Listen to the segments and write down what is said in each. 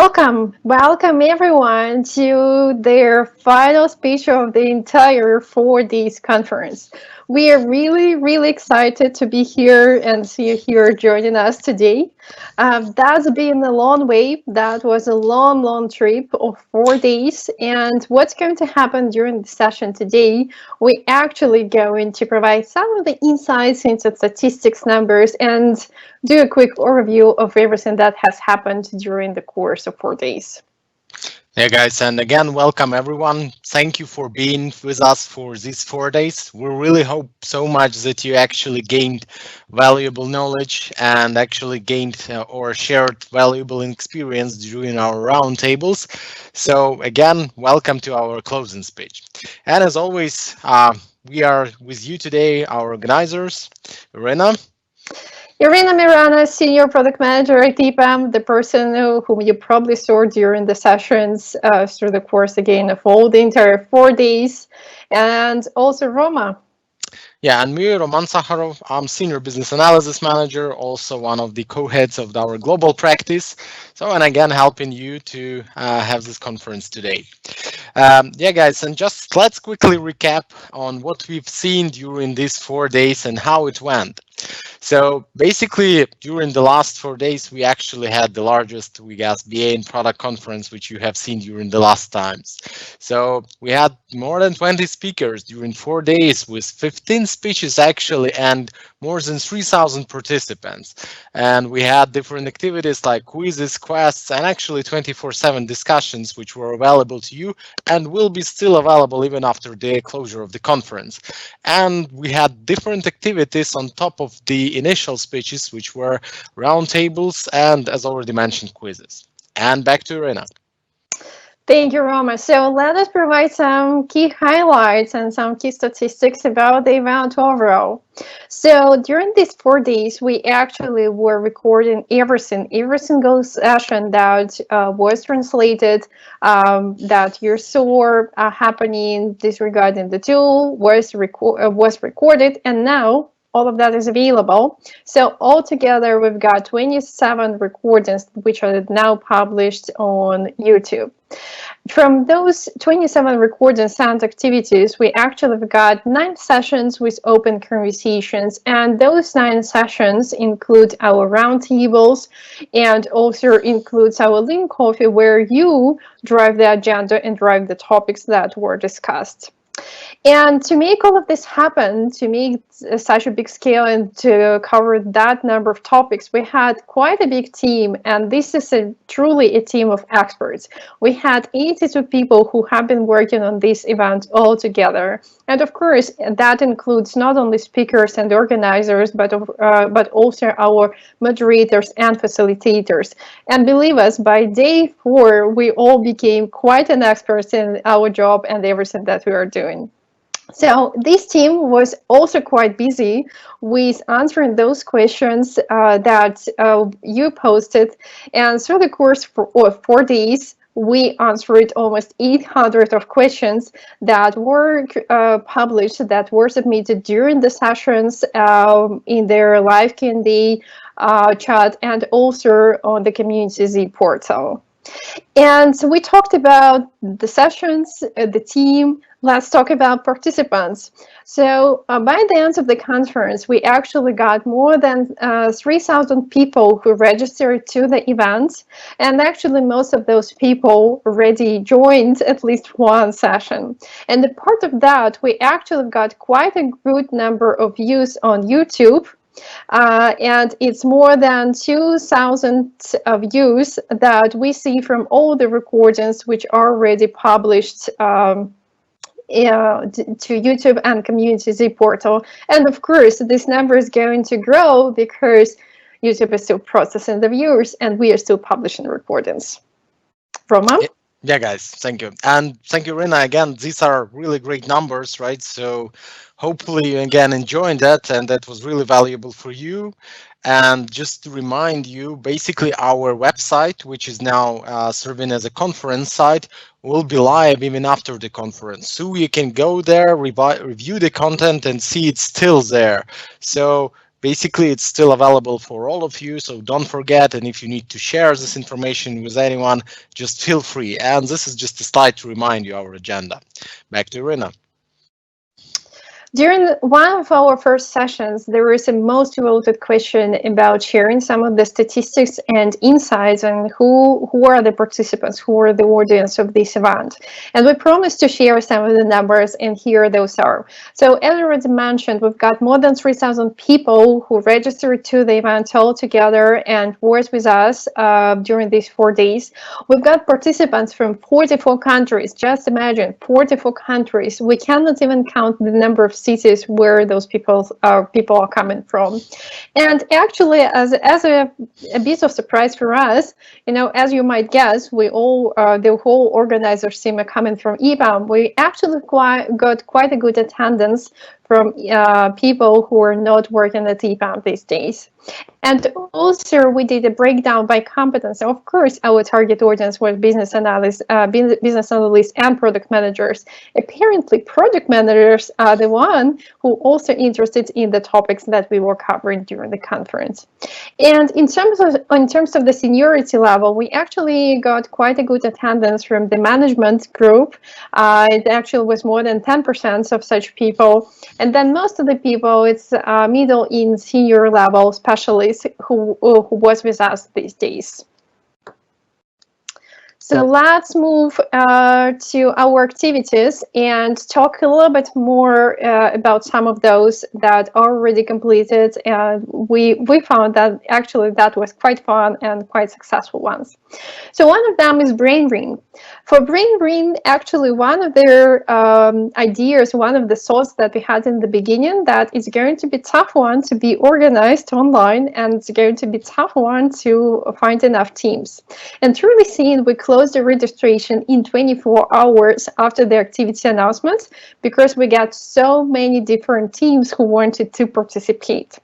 Welcome everyone to their final speech of the entire 4 days conference. We are really excited to be here and see you here joining us today. That's been a long way. That was a long trip of 4 days. And what's going to happen during the session today? We actually going to provide some of the insights into statistics numbers and do a quick overview of everything that has happened during the course of 4 days. Hey guys, and again, welcome everyone. Thank you for being with us for these 4 days. We really hope so much that you actually gained valuable knowledge and actually gained or shared valuable experience during our roundtables. So again, welcome to our closing speech. And as always, we are with you today, our organizers, Irena. Irina Mirana, Senior Product Manager at EPAM, the person whom you probably saw during the sessions through the course again of all the entire 4 days, and also Roma. Yeah, and me, Roman Sakharov, I'm Senior Business Analysis Manager, also one of the co-heads of our global practice. So, and again, helping you to have this conference today. Yeah, guys, and just let's quickly recap on what we've seen during these 4 days and how it went. So basically, during the last 4 days, we actually had the largest, we guess, BA and product conference, which you have seen during the last times. So we had more than 20 speakers during 4 days with 15 speeches actually and more than 3,000 participants. And we had different activities like quizzes, quests, and actually 24/7 discussions, which were available to you and will be still available even after the closure of the conference. And we had different activities on top of the initial speeches, which were roundtables and, as already mentioned, quizzes. And back to Irena. Thank you, Roma. So let us provide some key highlights and some key statistics about the event overall. So during these 4 days, we actually were recording every single session that was translated, that you saw happening disregarding the tool was recorded, and now all of that is available. So altogether, we've got 27 recordings, which are now published on YouTube. From those 27 recordings and activities, we actually have got 9 sessions with open conversations, and those 9 sessions include our roundtables and also includes our Lean Coffee, where you drive the agenda and drive the topics that were discussed. And to make all of this happen, to make such a big scale and to cover that number of topics, we had quite a big team, and this is truly a team of experts. We had 82 people who have been working on this event all together. And of course, that includes not only speakers and organizers, but also our moderators and facilitators. And believe us, by day 4, we all became quite an expert in our job and everything that we are doing. So this team was also quite busy with answering those questions that you posted. And through the course of 4 days, we answered almost 800 of questions that were published, that were submitted during the sessions in their live Q&A chat and also on the Community Z portal. And so we talked about the sessions, the team. Let's talk about participants. So by the end of the conference, we actually got more than 3,000 people who registered to the event. And actually, most of those people already joined at least one session. And a part of that, we actually got quite a good number of views on YouTube. And it's more than 2,000 views that we see from all the recordings which are already published to YouTube and Community Z portal. And of course, this number is going to grow because YouTube is still processing the views and we are still publishing recordings. Roma? Yeah, guys, thank you. And thank you, Rina. Again, these are really great numbers, right? So hopefully you again enjoying that, and that was really valuable for you. And just to remind you, basically our website, which is now serving as a conference site, will be live even after the conference. So you can go there, review the content and see it's still there. So Basically, it's still available for all of you, so don't forget. And if you need to share this information with anyone, just feel free. And this is just a slide to remind you our agenda. Back to Irina. During one of our first sessions, there was a most voted question about sharing some of the statistics and insights on who are the participants, who are the audience of this event. And we promised to share some of the numbers, and here those are. So as already mentioned, we've got more than 3,000 people who registered to the event altogether and worked with us during these 4 days. We've got participants from 44 countries. Just imagine, 44 countries. We cannot even count the number of cities where those people are coming from. And actually, as a bit of surprise for us, as you might guess, we all the whole organizers team are coming from EBAM. We actually got quite a good attendance from people who are not working at EBAM these days. And also, we did a breakdown by competence. Of course, our target audience was business analysts and product managers. Apparently, product managers are the one who also interested in the topics that we were covering during the conference. And in terms of the seniority level, we actually got quite a good attendance from the management group. It actually was more than 10% of such people. And then most of the people, it's middle in senior level specialists who was with us these days. So let's move to our activities and talk a little bit more about some of those that are already completed. And we found that actually that was quite fun and quite successful ones. So one of them is Brain Ring. For Brain Ring, actually one of their ideas, one of the thoughts that we had in the beginning, that it's going to be a tough one to be organized online, and it's going to be a tough one to find enough teams. And truly seeing, we closed the registration in 24 hours after the activity announcement because we got so many different teams who wanted to participate.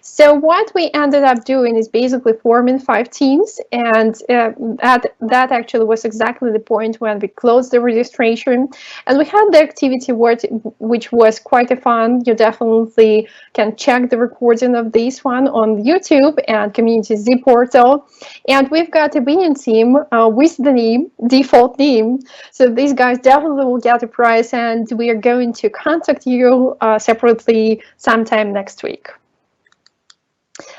So what we ended up doing is basically forming 5 teams, and that actually was exactly the point when we closed the registration. And we had the activity which was quite a fun. You definitely can check the recording of this one on YouTube and Community Z portal. And we've got a winning team with the default name. So these guys definitely will get a prize, and we are going to contact you separately sometime next week.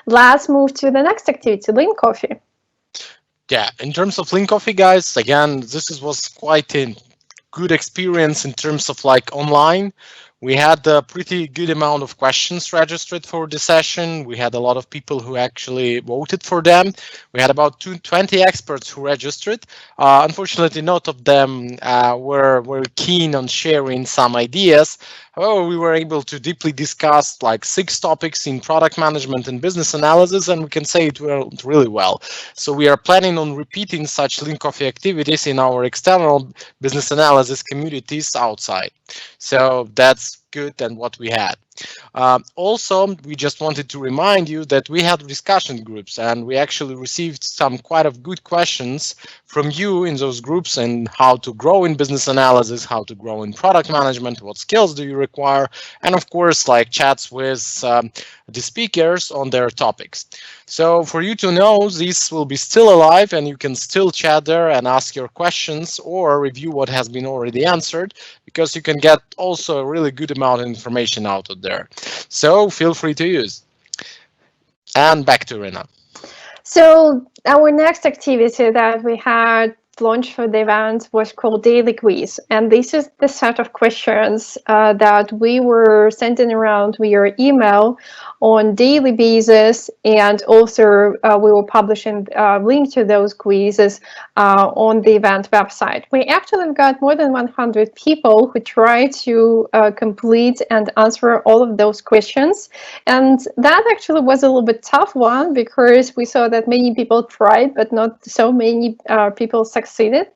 Let's move to the next activity, Lean Coffee. Yeah, in terms of Lean Coffee, guys, again, was quite a good experience in terms of online. We had a pretty good amount of questions registered for the session. We had a lot of people who actually voted for them. We had about 20 experts who registered. Unfortunately, not of them were keen on sharing some ideas. However, we were able to deeply discuss 6 topics in product management and business analysis, and we can say it went really well. So we are planning on repeating such Lean Coffee activities in our external business analysis communities outside. So that's good and what we had. Also, we just wanted to remind you that we had discussion groups, and we actually received some quite good questions from you in those groups, and how to grow in business analysis, how to grow in product management, what skills do you require, and of course chats with the speakers on their topics. So for you to know, these will be still alive, and you can still chat there and ask your questions or review what has been already answered, because you can get also a really good amount of information out of there. So feel free to use. And back to Rena. So our next activity that we had launched for the event was called Daily Quiz. And this is the set of questions that we were sending around via email on daily basis, and also we were publishing a link to those quizzes on the event website. We actually got more than 100 people who tried to complete and answer all of those questions, and that actually was a little bit tough one because we saw that many people tried, but not so many people succeeded.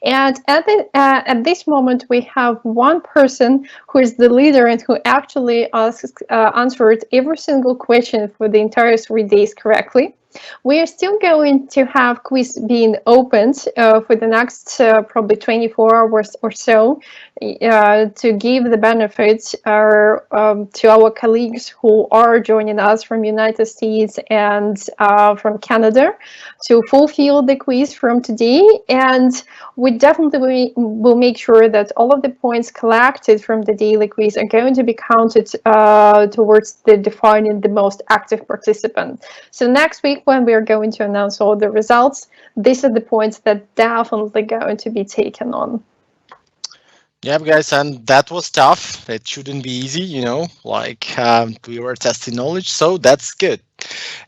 And at this moment, we have one person who is the leader and who actually answered every single question for the entire 3 days correctly. We are still going to have quiz being opened for the next probably 24 hours or so to give the benefits to our colleagues who are joining us from United States and from Canada to fulfill the quiz from today. And we definitely will make sure that all of the points collected from the daily quiz are going to be counted towards the defining the most active participant. So next week, when we are going to announce all the results, these are the points that definitely going to be taken on. Yeah, guys, and that was tough. It shouldn't be easy, like we were testing knowledge, so that's good.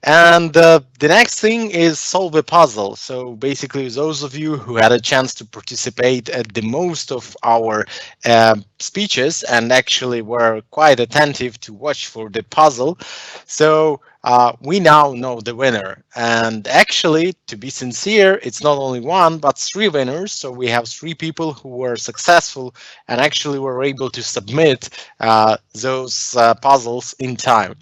And the next thing is solve a puzzle. So basically, those of you who had a chance to participate at the most of our speeches and actually were quite attentive to watch for the puzzle, so we now know the winner. And actually, to be sincere, it's not only one, but three winners. So we have three people who were successful and actually were able to submit those puzzles in time.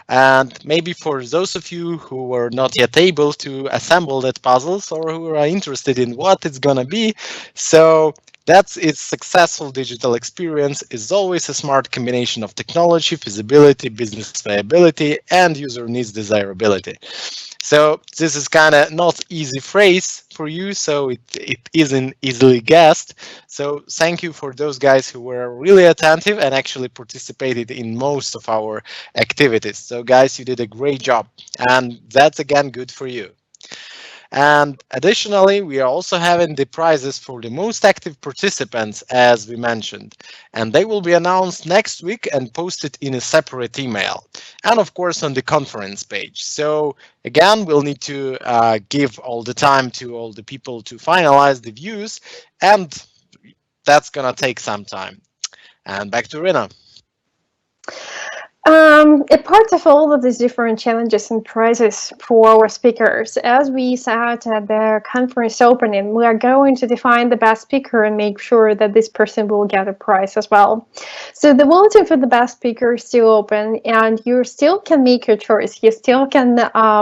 And maybe for those of you who were not yet able to assemble that puzzles or who are interested in what it's gonna be, so that's its successful digital experience is always a smart combination of technology, feasibility, business viability, and user needs desirability. So this is kind of not easy phrase for you, so it isn't easily guessed. So thank you for those guys who were really attentive and actually participated in most of our activities. So guys, you did a great job, and that's again good for you. And additionally, we are also having the prizes for the most active participants, as we mentioned. And they will be announced next week and posted in a separate email. And of course, on the conference page. So again, we'll need to give all the time to all the people to finalize the views. And that's going to take some time. And back to Rina. A part of all of these different challenges and prizes for our speakers, as we said at the conference opening, we are going to define the best speaker and make sure that this person will get a prize as well. So the voting for the best speaker is still open, and you still can make your choice. You still can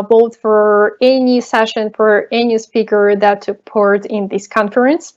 vote for any session for any speaker that took part in this conference.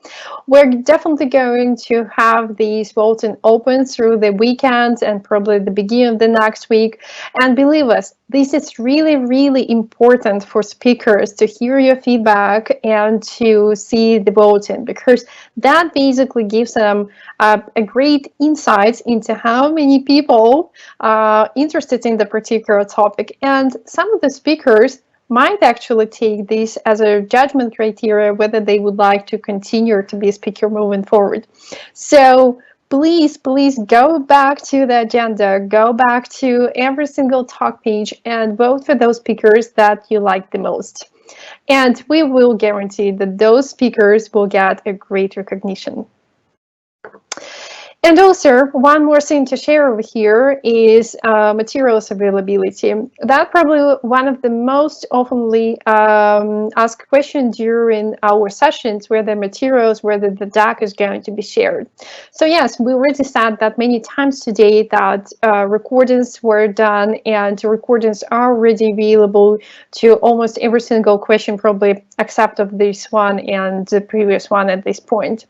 We're definitely going to have these voting open through the weekend and probably the beginning of the next week. And believe us, this is really, really important for speakers to hear your feedback and to see the voting, because that basically gives them a great insight into how many people are interested in the particular topic. And some of the speakers might actually take this as a judgment criteria whether they would like to continue to be a speaker moving forward. So please go back to the agenda, go back to every single talk page and vote for those speakers that you like the most. And we will guarantee that those speakers will get a great recognition. And also, one more thing to share over here is materials availability. That's probably one of the most oftenly asked questions during our sessions, where the materials, whether the deck is going to be shared. So yes, we already said that many times today that recordings were done and recordings are already available to almost every single question, probably except of this one and the previous one at this point.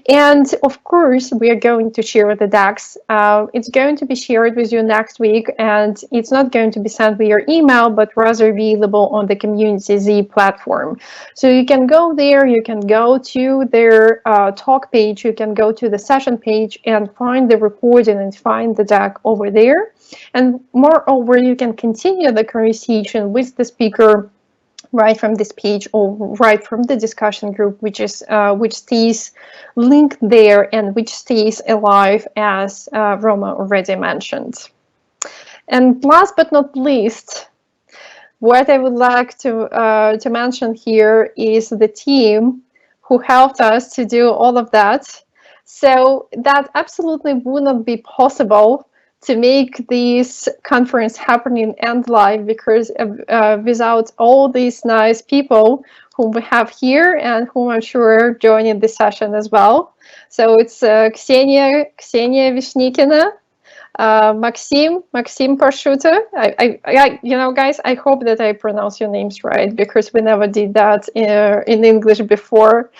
And of course, we are going to share the decks. It's going to be shared with you next week, and it's not going to be sent via email, but rather available on the Community Z platform. So you can go there, you can go to their talk page, you can go to the session page and find the recording and find the deck over there. And moreover, you can continue the conversation with the speaker right from this page or right from the discussion group, which stays linked there and which stays alive, as Roma already mentioned. And last but not least, what I would like to mention here is the team who helped us to do all of that. So that absolutely would not be possible to make this conference happening and live, because without all these nice people whom we have here and whom I'm sure joining this session as well. So it's Ksenia Vishnikina, Maxim Parshuta. Guys, I hope that I pronounce your names right because we never did that in English before.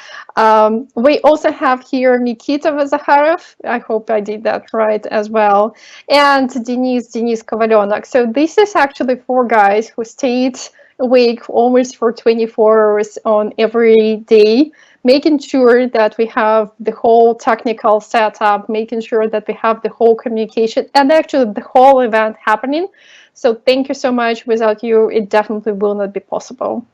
We also have here Nikita Vazakharov. I hope I did that right as well. And Denis Kovalyonok. So this is actually four guys who stayed awake almost for 24 hours on every day, making sure that we have the whole technical setup, making sure that we have the whole communication and actually the whole event happening. So thank you so much. Without you, it definitely will not be possible.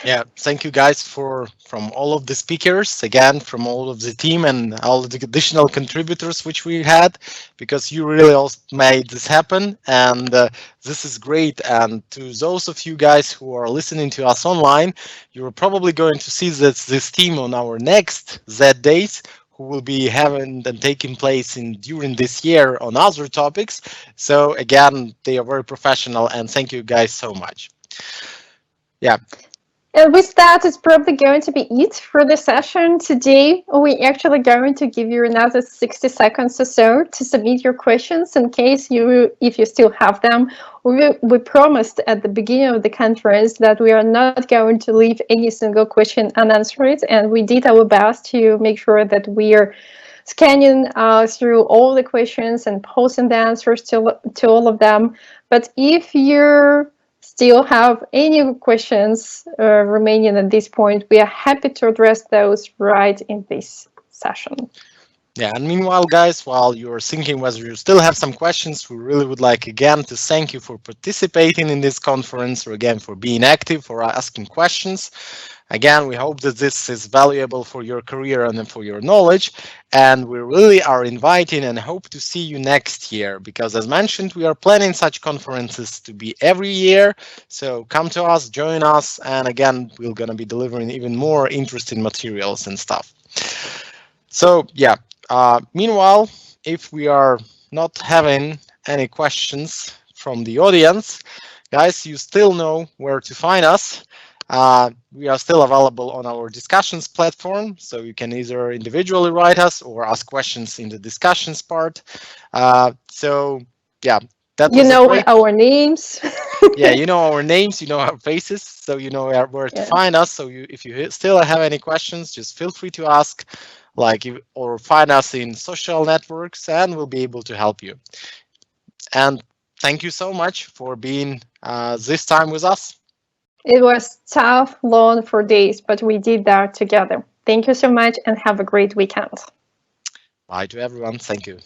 Yeah, thank you guys from all of the speakers, again, from all of the team and all the additional contributors which we had, because you really all made this happen, and this is great. And to those of you guys who are listening to us online, you're probably going to see this team on our next Z Days, who will be having and taking place in during this year on other topics. So again, they are very professional, and thank you guys so much. Yeah. And with that, it's probably going to be it for the session today. We're actually going to give you another 60 seconds or so to submit your questions in case if you still have them. We promised at the beginning of the conference that we are not going to leave any single question unanswered, and we did our best to make sure that we are scanning through all the questions and posting the answers to all of them. But if you're still have any questions remaining at this point, we are happy to address those right in this session. Yeah, and meanwhile, guys, while you're thinking whether you still have some questions, we really would like again to thank you for participating in this conference, or again for being active, for asking questions. Again, we hope that this is valuable for your career and for your knowledge. And we really are inviting and hope to see you next year, because as mentioned, we are planning such conferences to be every year. So come to us, join us, and again, we're going to be delivering even more interesting materials and stuff. So yeah, meanwhile, if we are not having any questions from the audience, guys, you still know where to find us. We are still available on our discussions platform, so you can either individually write us or ask questions in the discussions part. So yeah, that You was a know great. our names. Yeah, you know our names, you know our faces, so you know where to Yeah. find us. So if you still have any questions, just feel free to ask, or find us in social networks, and we'll be able to help you. And thank you so much for being this time with us. It was tough, long for days, but we did that together. Thank you so much and have a great weekend. Bye to everyone. Thank you.